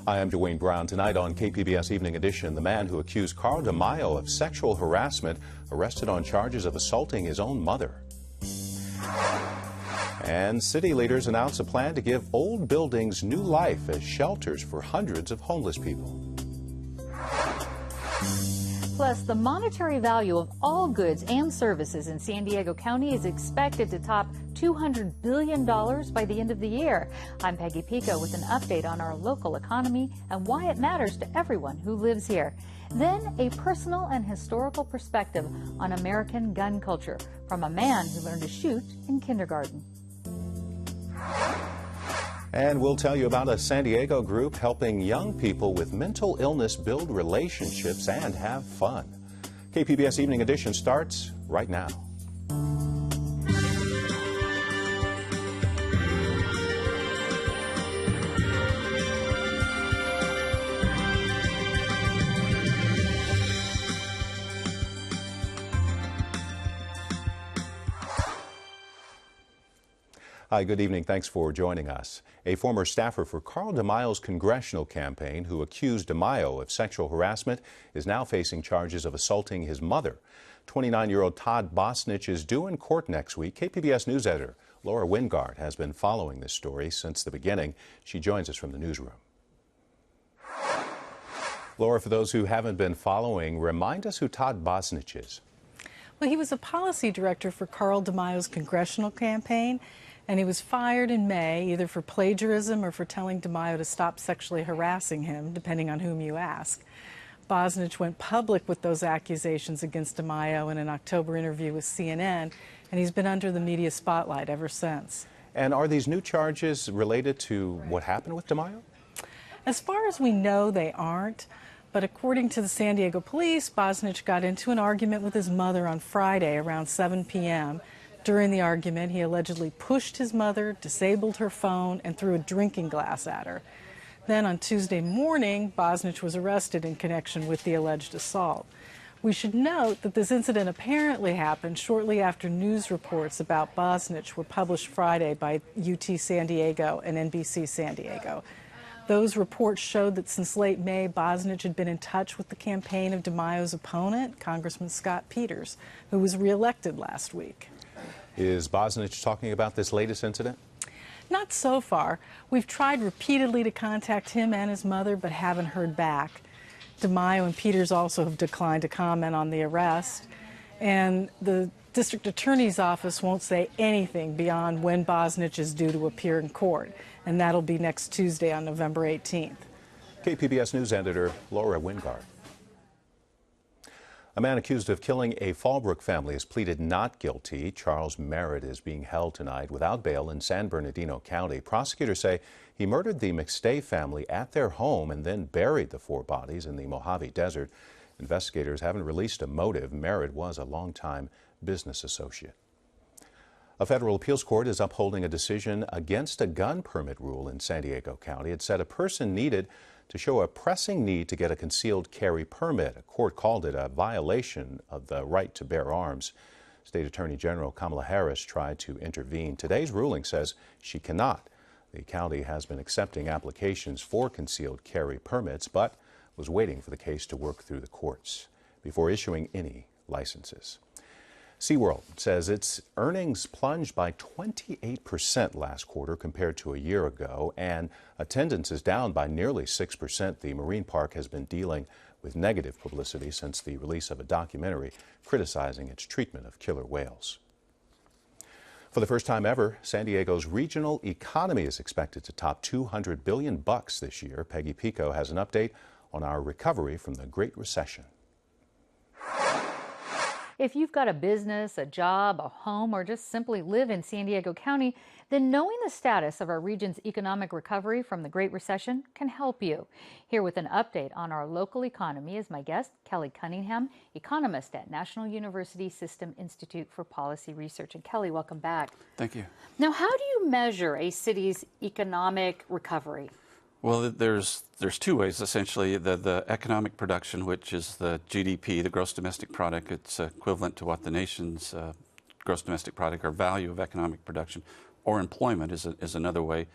Hi, I'm Dwayne Brown. Tonight on KPBS Evening Edition, the man who accused Carl DeMaio of sexual harassment arrested on charges of assaulting his own mother. And city leaders announce a plan to give old buildings new life as shelters for hundreds of homeless people. Plus, the monetary value of all goods and services in San Diego County is expected to top $200 billion by the end of the year. I'm Peggy Pico with an update on our local economy and why it matters to everyone who lives here. Then, a personal and historical perspective on American gun culture from a man who learned to shoot in kindergarten. And we'll tell you about a San Diego group helping young people with mental illness build relationships and have fun. KPBS Evening Edition starts right now. Hi, good evening. Thanks for joining us. A former staffer for Carl DeMaio's Congressional campaign who accused DeMaio of sexual harassment is now facing charges of assaulting his mother. 29-year-old Todd Bosnich is due in court next week. KPBS News editor Laura Wingard has been following this story since the beginning. She joins us from the newsroom. Laura, for those who haven't been following, remind us who Todd Bosnich is. Well, he was a policy director for Carl DeMaio's Congressional campaign, and he was fired in May, either for plagiarism or for telling DeMaio to stop sexually harassing him, depending on whom you ask. Bosnich went public with those accusations against DeMaio in an October interview with CNN, and he's been under the media spotlight ever since. And are these new charges related to what happened with DeMaio? As far as we know, they aren't. But according to the San Diego police, Bosnich got into an argument with his mother on Friday around 7 p.m. During the argument, he allegedly pushed his mother, disabled her phone, and threw a drinking glass at her. Then on Tuesday morning, Bosnich was arrested in connection with the alleged assault. We should note that this incident apparently happened shortly after news reports about Bosnich were published Friday by UT San Diego and NBC San Diego. Those reports showed that since late May, Bosnich had been in touch with the campaign of DeMaio's opponent, Congressman Scott Peters, who was reelected last week. Is Bosnich talking about this latest incident? Not so far. We've tried repeatedly to contact him and his mother, but haven't heard back. DeMaio and Peters also have declined to comment on the arrest. And the district attorney's office won't say anything beyond when Bosnich is due to appear in court. And that'll be next Tuesday on November 18th. KPBS News editor Laura Wingard. A man accused of killing a Fallbrook family has pleaded not guilty. Charles Merritt is being held tonight without bail in San Bernardino County. Prosecutors say he murdered the McStay family at their home and then buried the four bodies in the Mojave Desert. Investigators haven't released a motive. Merritt was a longtime business associate. A federal appeals court is upholding a decision against a gun permit rule in San Diego County. It said a person needed to show a pressing need to get a concealed carry permit. A court called it a violation of the right to bear arms. State Attorney General Kamala Harris tried to intervene. Today's ruling says she cannot. The county has been accepting applications for concealed carry permits, but was waiting for the case to work through the courts before issuing any licenses. SeaWorld says its earnings plunged by 28% last quarter compared to a year ago, and attendance is down by nearly 6%. The marine park has been dealing with negative publicity since the release of a documentary criticizing its treatment of killer whales. For the first time ever, San Diego's regional economy is expected to top $200 billion this year. Peggy Pico has an update on our recovery from the Great Recession. If you've got a business, a job, a home, or just simply live in San Diego County, then knowing the status of our region's economic recovery from the Great Recession can help you. Here with an update on our local economy is my guest, Kelly Cunningham, economist at National University System Institute for Policy Research. And Kelly, welcome back. Thank you. Now, how do you measure a city's economic recovery? Well, there's two ways, essentially. The economic production, which is the GDP, the gross domestic product. It's equivalent to what the nation's gross domestic product or value of economic production, or employment is another way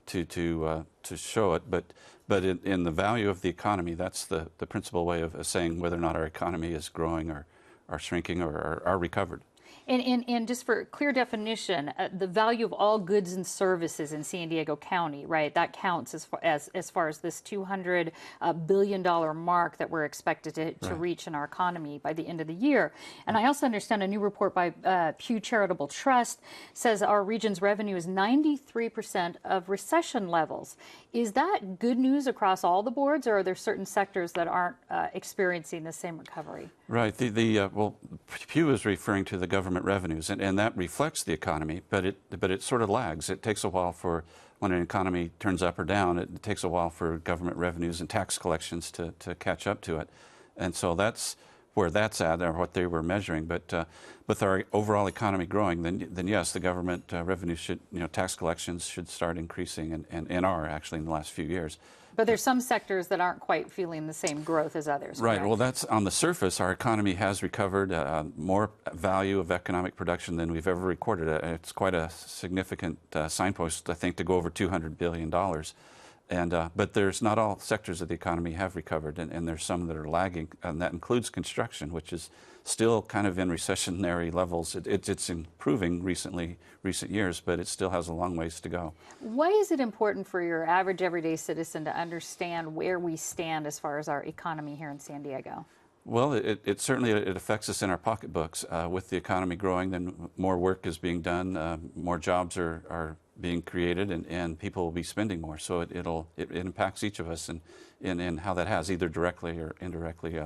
to show it. But in the value of the economy, that's the principal way of saying whether or not our economy is growing or shrinking or are recovered. And just for clear definition, the value of all goods and services in San Diego County, right? That counts as far as this $200 billion mark that we're expected to reach in our economy by the end of the year. And I also understand a new report by Pew Charitable Trust says our region's revenue is 93% of recession levels. Is that good news across all the boards, or are there certain sectors that aren't experiencing the same recovery? Right. Well, Pew is referring to the government revenues, and that reflects the economy, but it sort of lags. It takes a while for, when an economy turns up or down, it takes a while for government revenues and tax collections to catch up to it. And so that's where that's at, or what they were measuring. But with our overall economy growing, then yes, the government revenues should, tax collections should start increasing, and are actually in the last few years. But there's some sectors that aren't quite feeling the same growth as others. Right. Correct? Well, that's on the surface. Our economy has recovered more value of economic production than we've ever recorded. It's quite a significant signpost, I think, to go over $200 billion. But there's not all sectors of the economy have recovered, and there's some that are lagging, and that includes construction, which is still kind of in recessionary levels. It's improving recent years, but it still has a long ways to go. Why is it important for your average everyday citizen to understand where we stand as far as our economy here in San Diego? Well, it certainly affects us in our pocketbooks. With the economy growing, then more work is being done, more jobs are being created, and people will be spending more. So it impacts each of us in how that has, either directly or indirectly,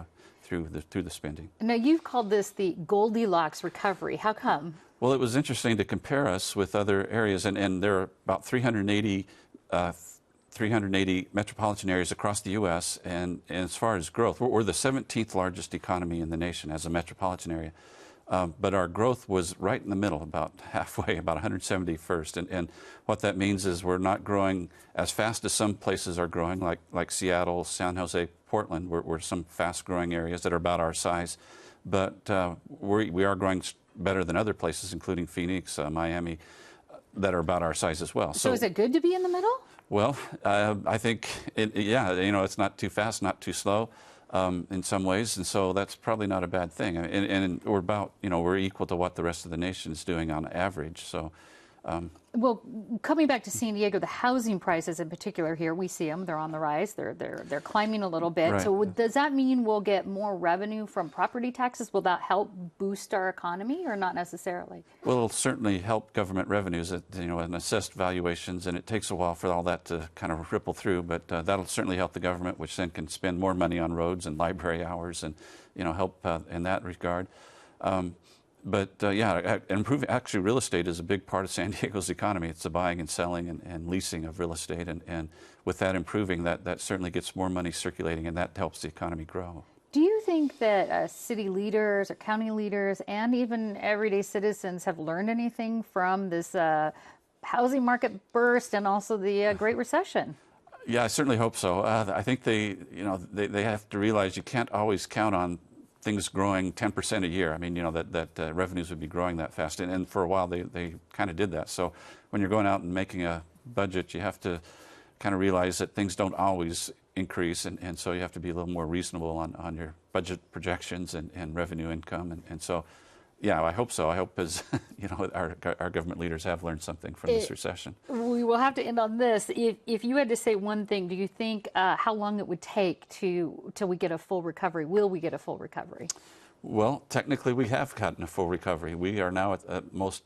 through the spending. Now, you've called this the Goldilocks recovery. How come? Well, it was interesting to compare us with other areas, and there are about 380 metropolitan areas across the U.S., and as far as growth, we're the 17th largest economy in the nation as a metropolitan area. But our growth was right in the middle, about halfway, about 171st. And what that means is we're not growing as fast as some places are growing, like Seattle, San Jose, Portland. We're some fast-growing areas that are about our size. But we are growing better than other places, including Phoenix, Miami, that are about our size as well. So is it good to be in the middle? Well, I think, it's not too fast, not too slow. In some ways, and so that's probably not a bad thing. And we're about, we're equal to what the rest of the nation is doing on average. So, well, coming back to San Diego, the housing prices in particular here, we see them. They're on the rise. They're climbing a little bit. Right. So does that mean we'll get more revenue from property taxes? Will that help boost our economy, or not necessarily? Well, it'll certainly help government revenues, and assessed valuations, and it takes a while for all that to kind of ripple through. But that'll certainly help the government, which then can spend more money on roads and library hours, and help in that regard. Improving, actually, real estate is a big part of San Diego's economy. It's the buying and selling and leasing of real estate, and with that improving, that certainly gets more money circulating, and that helps the economy grow. Do you think that city leaders or county leaders and even everyday citizens have learned anything from this housing market burst and also the Great Recession? Yeah, I certainly hope so. I think they have to realize you can't always count on things growing 10% a year. I mean, that revenues would be growing that fast. And for a while, they kind of did that. So when you're going out and making a budget, you have to kind of realize that things don't always increase. And so you have to be a little more reasonable on your budget projections and revenue income. And so, yeah, I hope so. I hope, as our government leaders have learned something from this recession. We will have to end on this. If you had to say one thing, do you think how long it would take till we get a full recovery? Will we get a full recovery? Well, technically, we have gotten a full recovery. We are now at most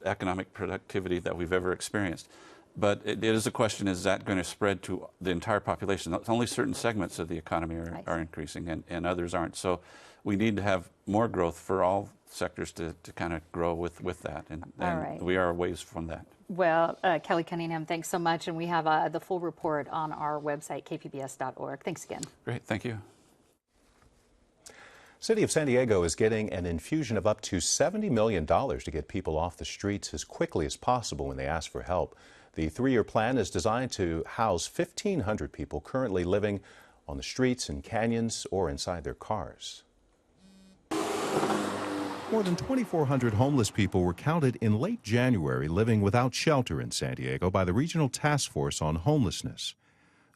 economic productivity that we've ever experienced. But it is a question: is that going to spread to the entire population? Only certain segments of the economy are increasing, and others aren't. So we need to have more growth for all sectors to kind of grow with that, and right. We are a ways from that. Well, Kelly Cunningham, thanks so much, and we have the full report on our website, kpbs.org. Thanks again. Great, thank you. City of San Diego is getting an infusion of up to $70 million to get people off the streets as quickly as possible when they ask for help. The 3-year plan is designed to house 1,500 people currently living on the streets, in canyons, or inside their cars. More than 2,400 homeless people were counted in late January living without shelter in San Diego by the Regional Task Force on Homelessness.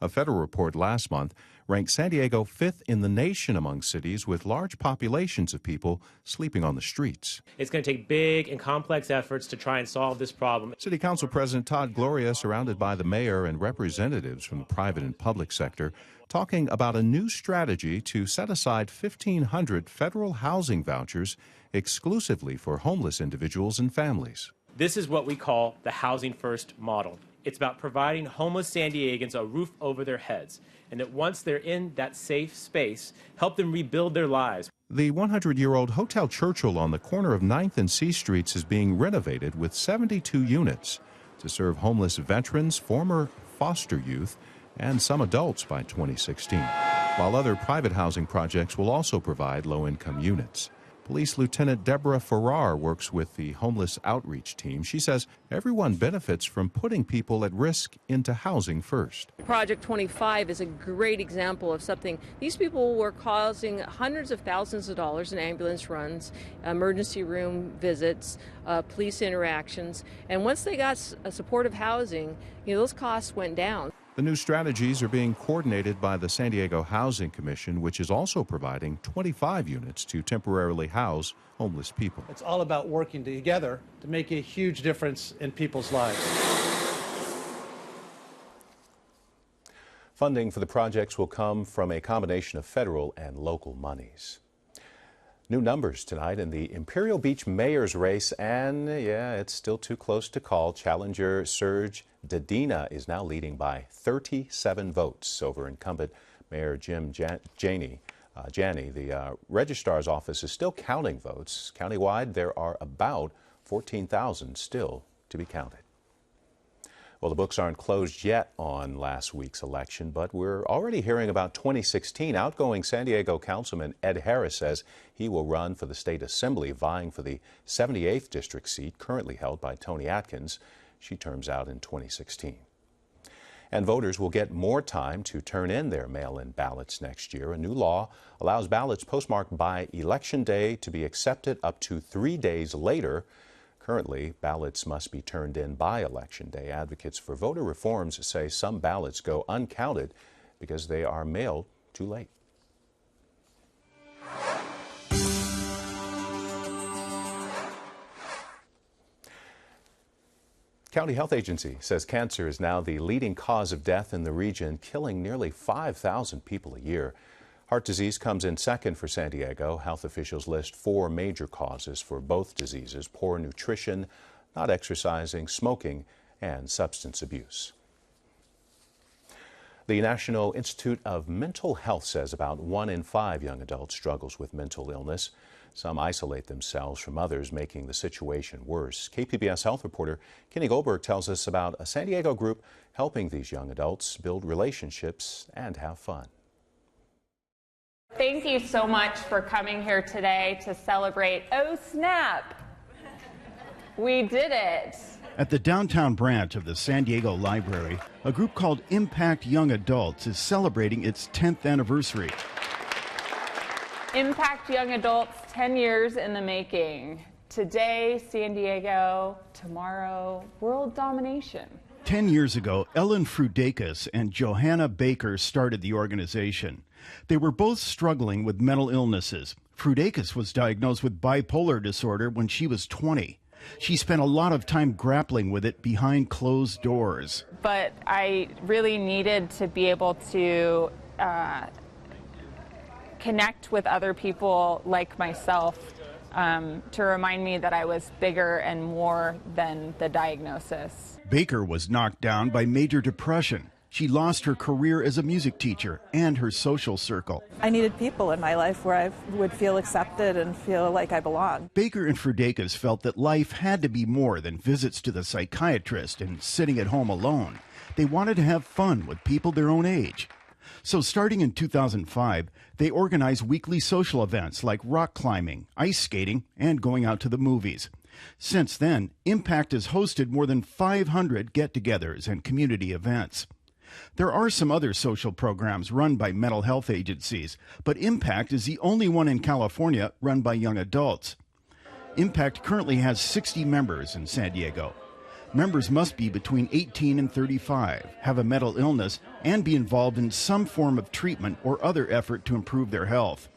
A federal report last month ranked San Diego 5th in the nation among cities with large populations of people sleeping on the streets. It's going to take big and complex efforts to try and solve this problem. City Council President Todd Gloria, surrounded by the mayor and representatives from the private and public sector, talking about a new strategy to set aside 1,500 federal housing vouchers exclusively for homeless individuals and families. This is what we call the Housing First model. It's about providing homeless San Diegans a roof over their heads, and that once they're in that safe space, help them rebuild their lives. The 100-year-old Hotel Churchill on the corner of 9th and C Streets is being renovated with 72 units to serve homeless veterans, former foster youth, and some adults by 2016, while other private housing projects will also provide low-income units. Police Lieutenant Deborah Farrar works with the homeless outreach team. She says everyone benefits from putting people at risk into housing first. Project 25 is a great example of something. These people were causing hundreds of thousands of dollars in ambulance runs, emergency room visits, police interactions, and once they got supportive housing, those costs went down. The new strategies are being coordinated by the San Diego Housing Commission, which is also providing 25 units to temporarily house homeless people. It's all about working together to make a huge difference in people's lives. Funding for the projects will come from a combination of federal and local monies. New numbers tonight in the Imperial Beach mayor's race, and it's still too close to call. Challenger Serge Dedina is now leading by 37 votes over incumbent Mayor Jim Janey. The registrar's office is still counting votes. Countywide, there are about 14,000 still to be counted. Well, the books aren't closed yet on last week's election, but we're already hearing about 2016. Outgoing San Diego Councilman Ed Harris says he will run for the state assembly, vying for the 78th district seat currently held by Toni Atkins. She terms out in 2016. And voters will get more time to turn in their mail-in ballots next year. A new law allows ballots postmarked by Election Day to be accepted up to 3 days later. Currently, ballots must be turned in by Election Day. Advocates for voter reforms say some ballots go uncounted because they are mailed too late. County Health Agency says cancer is now the leading cause of death in the region, killing nearly 5,000 people a year. Heart disease comes in second for San Diego. Health officials list 4 major causes for both diseases: poor nutrition, not exercising, smoking, and substance abuse. The National Institute of Mental Health says about 1 in 5 young adults struggles with mental illness. Some isolate themselves from others, making the situation worse. KPBS health reporter Kenny Goldberg tells us about a San Diego group helping these young adults build relationships and have fun. Thank you so much for coming here today to celebrate. Oh, snap! We did it. At the downtown branch of the San Diego Library, a group called Impact Young Adults is celebrating its 10th anniversary. Impact Young Adults, 10 years in the making. Today, San Diego. Tomorrow, world domination. 10 years ago, Ellen Frudakis and Johanna Baker started the organization. They were both struggling with mental illnesses. Frudakis was diagnosed with bipolar disorder when she was 20. She spent a lot of time grappling with it behind closed doors. But I really needed to be able to connect with other people like myself to remind me that I was bigger and more than the diagnosis. Baker was knocked down by major depression. She lost her career as a music teacher and her social circle. I needed people in my life where I would feel accepted and feel like I belonged. Baker and Frudakis felt that life had to be more than visits to the psychiatrist and sitting at home alone. They wanted to have fun with people their own age. So starting in 2005, they organized weekly social events like rock climbing, ice skating, and going out to the movies. Since then, Impact has hosted more than 500 get-togethers and community events. There are some other social programs run by mental health agencies, but Impact is the only one in California run by young adults. Impact currently has 60 members in San Diego. Members must be between 18 and 35, have a mental illness, and be involved in some form of treatment or other effort to improve their health.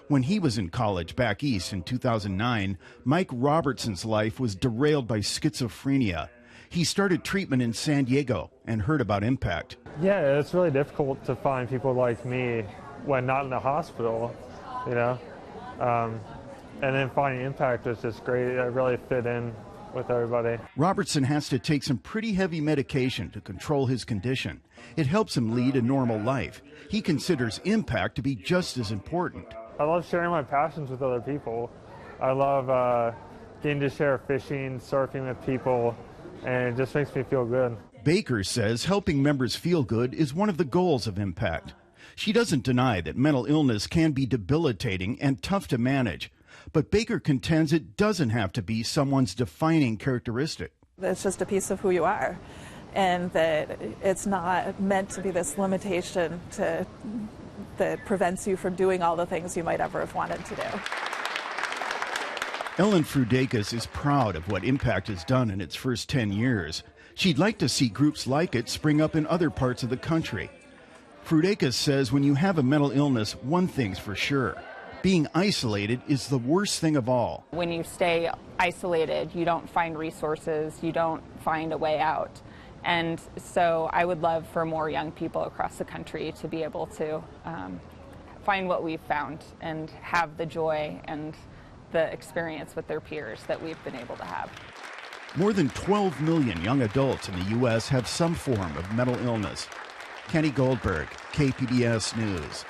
When he was in college back east in 2009, Mike Robertson's life was derailed by schizophrenia. He started treatment in San Diego and heard about Impact. Yeah, it's really difficult to find people like me when not in the hospital, you know. And then finding Impact was just great. I really fit in with everybody. Robertson has to take some pretty heavy medication to control his condition. It helps him lead a normal life. He considers Impact to be just as important. I love sharing my passions with other people. I love getting to share fishing, surfing with people, and it just makes me feel good. Baker says helping members feel good is one of the goals of Impact. She doesn't deny that mental illness can be debilitating and tough to manage, but Baker contends it doesn't have to be someone's defining characteristic. It's just a piece of who you are, and that it's not meant to be this limitation that prevents you from doing all the things you might ever have wanted to do. Ellen Frudakis is proud of what Impact has done in its first 10 years. She'd like to see groups like it spring up in other parts of the country. Frudakis says when you have a mental illness, one thing's for sure. Being isolated is the worst thing of all. When you stay isolated, you don't find resources, you don't find a way out. And so I would love for more young people across the country to be able to find what we've found and have the joy and the experience with their peers that we've been able to have. More than 12 million young adults in the U.S. have some form of mental illness. Kenny Goldberg, KPBS News.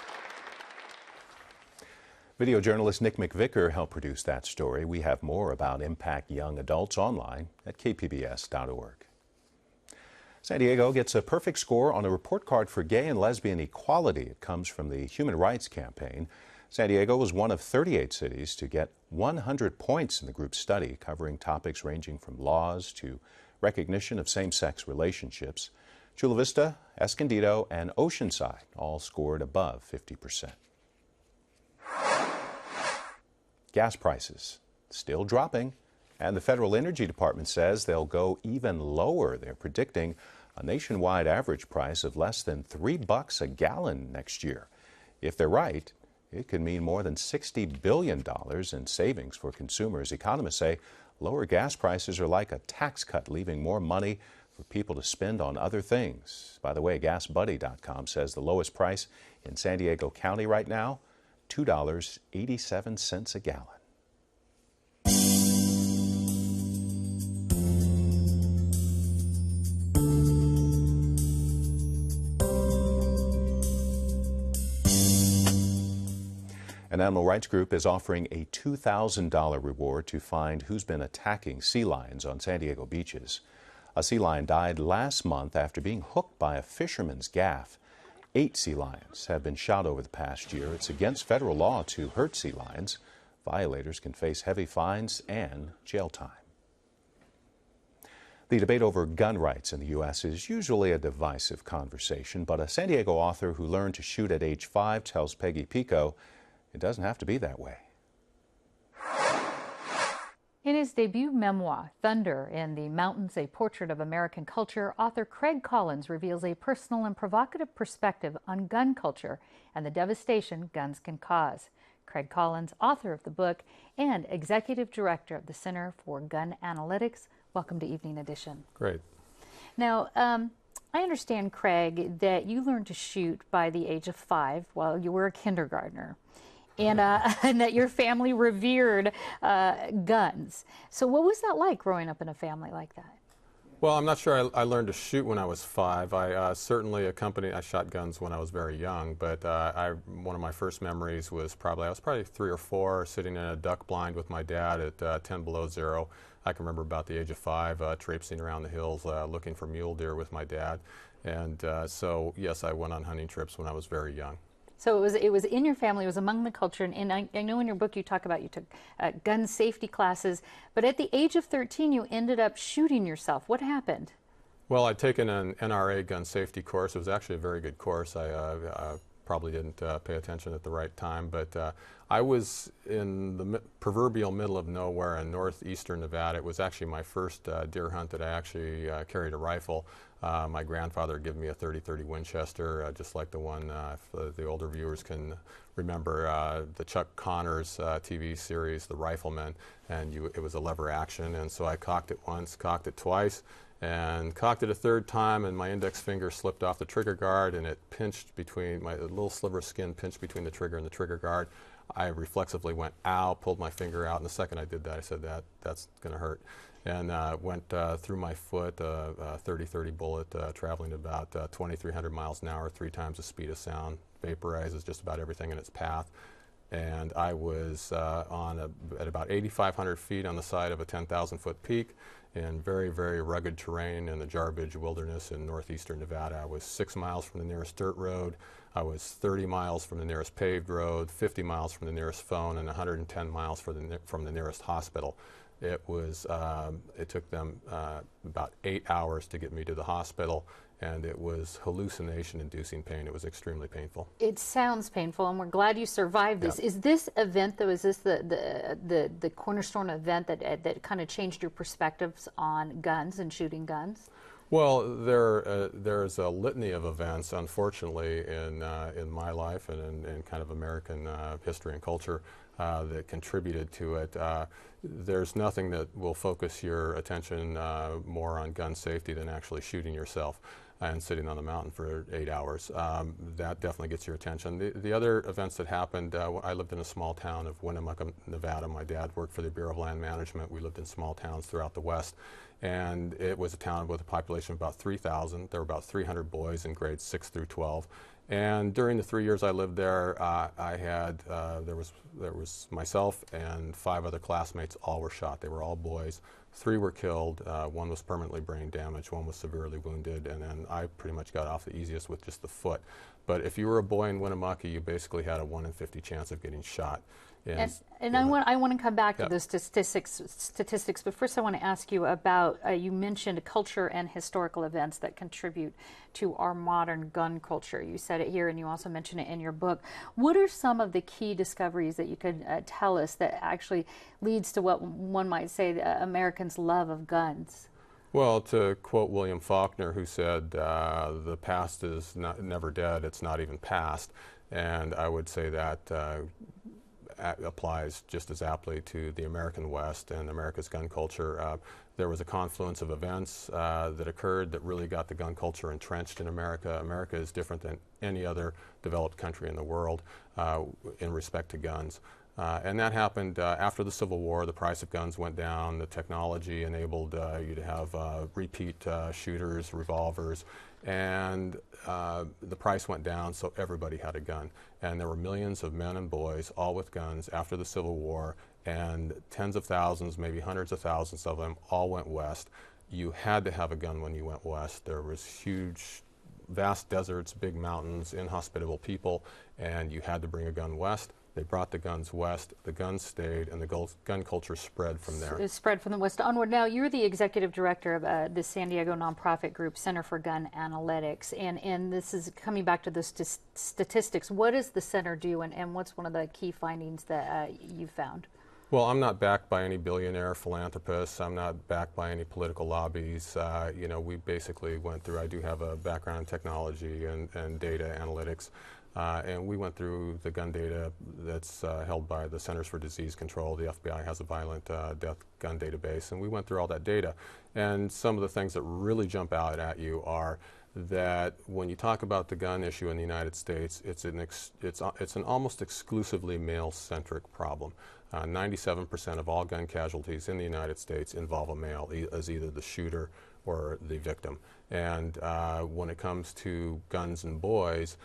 Video journalist Nick McVicker helped produce that story. We have more about Impact Young Adults online at kpbs.org. San Diego gets a perfect score on a report card for gay and lesbian equality. It comes from the Human Rights Campaign. San Diego was one of 38 cities to get 100 points in the group's study, covering topics ranging from laws to recognition of same-sex relationships. Chula Vista, Escondido, and Oceanside all scored above 50%. Gas prices still dropping, and the Federal Energy Department says they'll go even lower. They're predicting a nationwide average price of less than $3 a gallon next year. If they're right, it could mean more than $60 billion in savings for consumers. Economists say lower gas prices are like a tax cut, leaving more money for people to spend on other things. By the way, GasBuddy.com says the lowest price in San Diego County right now, $2.87 a gallon. An animal rights group is offering a $2,000 reward to find who's been attacking sea lions on San Diego beaches. A sea lion died last month after being hooked by a fisherman's gaff. 8 sea lions have been shot over the past year. It's against federal law to hurt sea lions. Violators can face heavy fines and jail time. The debate over gun rights in the U.S. is usually a divisive conversation, but a San Diego author who learned to shoot at age 5 tells Peggy Pico it doesn't have to be that way. In his debut memoir, Thunder in the Mountains, A Portrait of American Culture, author Craig Collins reveals a personal and provocative perspective on gun culture and the devastation guns can cause. Craig Collins, author of the book and executive director of the Center for Gun Analytics. Welcome to Evening Edition. Great. Now, I understand, Craig, that you learned to shoot by the age of 5 while you were a kindergartner. And that your family revered guns. So what was that like growing up in a family like that? Well, I'm not sure I learned to shoot when I was 5. I certainly I shot guns when I was very young, but one of my first memories was I was probably 3 or 4, sitting in a duck blind with my dad at 10 below 0. I can remember about the age of 5, traipsing around the hills looking for mule deer with my dad. And so, yes, I went on hunting trips when I was very young. So it was in your family, it was among the culture, and I know in your book you talk about you took gun safety classes, but at the age of 13 you ended up shooting yourself. What happened? Well, I'd taken an NRA gun safety course. It was actually a very good course. I probably didn't pay attention at the right time, but I was in the proverbial middle of nowhere in northeastern Nevada. It was actually my first deer hunt that I actually carried a rifle. My grandfather gave me a .30-30 Winchester, just like the one, if the older viewers can remember, the Chuck Connors TV series, The Rifleman, and it was a lever action, and so I cocked it once, cocked it twice, and cocked it a third time, and my index finger slipped off the trigger guard, and it pinched between, my little sliver of skin pinched between the trigger and the trigger guard. I reflexively went, ow, pulled my finger out, and the second I did that, I said, that's going to hurt. And went through my foot, a .30-30 bullet, traveling about 2,300 miles an hour, 3 times the speed of sound, vaporizes just about everything in its path. And I was at about 8,500 feet on the side of a 10,000-foot peak in very, very rugged terrain in the Jarbidge Wilderness in northeastern Nevada. I was 6 miles from the nearest dirt road. I was 30 miles from the nearest paved road, 50 miles from the nearest phone, and 110 miles from the nearest hospital. It took them about 8 hours to get me to the hospital, and it was hallucination-inducing pain. It was extremely painful. It sounds painful, and we're glad you survived this. Yep. Is this event, though, is this the cornerstone event that kind of changed your perspectives on guns and shooting guns? Well, there's a litany of events, unfortunately, in my life and in kind of American history and culture that contributed to it. There's nothing that will focus your attention more on gun safety than actually shooting yourself and sitting on the mountain for 8 hours. That definitely gets your attention. The other events that happened, I lived in a small town of Winnemucca, Nevada. My dad worked for the Bureau of Land Management. We lived in small towns throughout the West. And it was a town with a population of about 3,000. There were about 300 boys in grades 6 through 12. And during the 3 years I lived there, there was myself and 5 other classmates. All were shot. They were all boys. 3 were killed. 1 was permanently brain damaged. 1 was severely wounded. And then I pretty much got off the easiest with just the foot. But if you were a boy in Winnemucca, you basically had a 1 in 50 chance of getting shot. And I want to come back to the statistics, but first I want to ask you about, you mentioned culture and historical events that contribute to our modern gun culture. You said it here and you also mentioned it in your book. What are some of the key discoveries that you could tell us that actually leads to what one might say the Americans' love of guns? Well, to quote William Faulkner, who said, the past is never dead, it's not even past. And I would say that applies just as aptly to the American West and America's gun culture. There was a confluence of events that occurred that really got the gun culture entrenched in America. America is different than any other developed country in the world in respect to guns. And that happened after the Civil War. The price of guns went down. The technology enabled you to have repeat shooters, revolvers, and the price went down, so everybody had a gun. And there were millions of men and boys, all with guns, after the Civil War, and tens of thousands, maybe hundreds of thousands of them, all went west. You had to have a gun when you went west. There was huge, vast deserts, big mountains, inhospitable people, and you had to bring a gun west. They brought the guns west, the guns stayed, and the gun culture spread from there. It spread from the west onward. Now, you're the executive director of the San Diego nonprofit group Center for Gun Analytics, and this is coming back to the statistics. What does the center do, and what's one of the key findings that you found? Well, I'm not backed by any billionaire philanthropists. I'm not backed by any political lobbies. You know, we basically went through, I do have a background in technology and data analytics. And we went through the gun data that's held by the Centers for Disease Control. The FBI has a violent death gun database, and we went through all that data. And some of the things that really jump out at you are that when you talk about the gun issue in the United States, it's an almost exclusively male-centric problem. 97% of all gun casualties in the United States involve a male as either the shooter or the victim. And when it comes to guns and boys,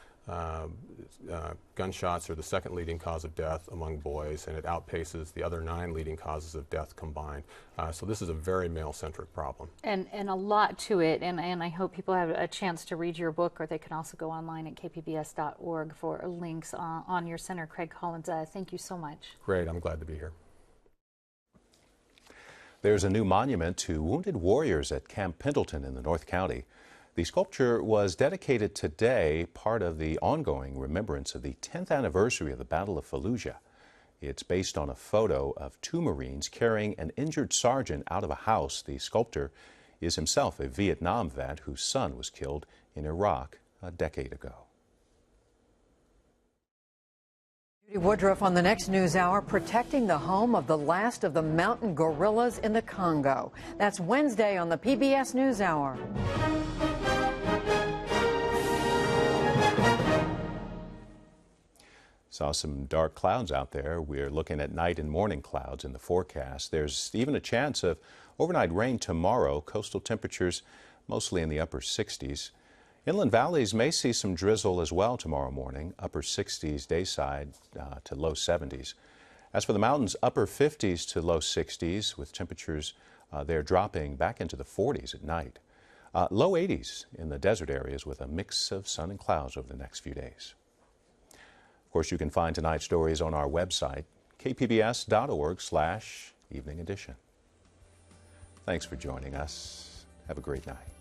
gunshots are the second leading cause of death among boys, and it outpaces the other 9 leading causes of death combined. So this is a very male-centric problem. And a lot to it, and I hope people have a chance to read your book, or they can also go online at kpbs.org for links on your center. Craig Collins, thank you so much. Great, I'm glad to be here. There's a new monument to wounded warriors at Camp Pendleton in the North County. The sculpture was dedicated today, part of the ongoing remembrance of the 10th anniversary of the Battle of Fallujah. It's based on a photo of two Marines carrying an injured sergeant out of a house. The sculptor is himself a Vietnam vet whose son was killed in Iraq a decade ago. Judy Woodruff on the next NewsHour, protecting the home of the last of the mountain gorillas in the Congo. That's Wednesday on the PBS NewsHour. Saw some dark clouds out there. We're looking at night and morning clouds in the forecast. There's even a chance of overnight rain tomorrow. Coastal temperatures mostly in the upper 60s. Inland valleys may see some drizzle as well tomorrow morning. Upper 60s dayside to low 70s. As for the mountains, upper 50s to low 60s with temperatures there dropping back into the 40s at night. Low 80s in the desert areas with a mix of sun and clouds over the next few days. Of course, you can find tonight's stories on our website, kpbs.org/evening edition. Thanks for joining us. Have a great night.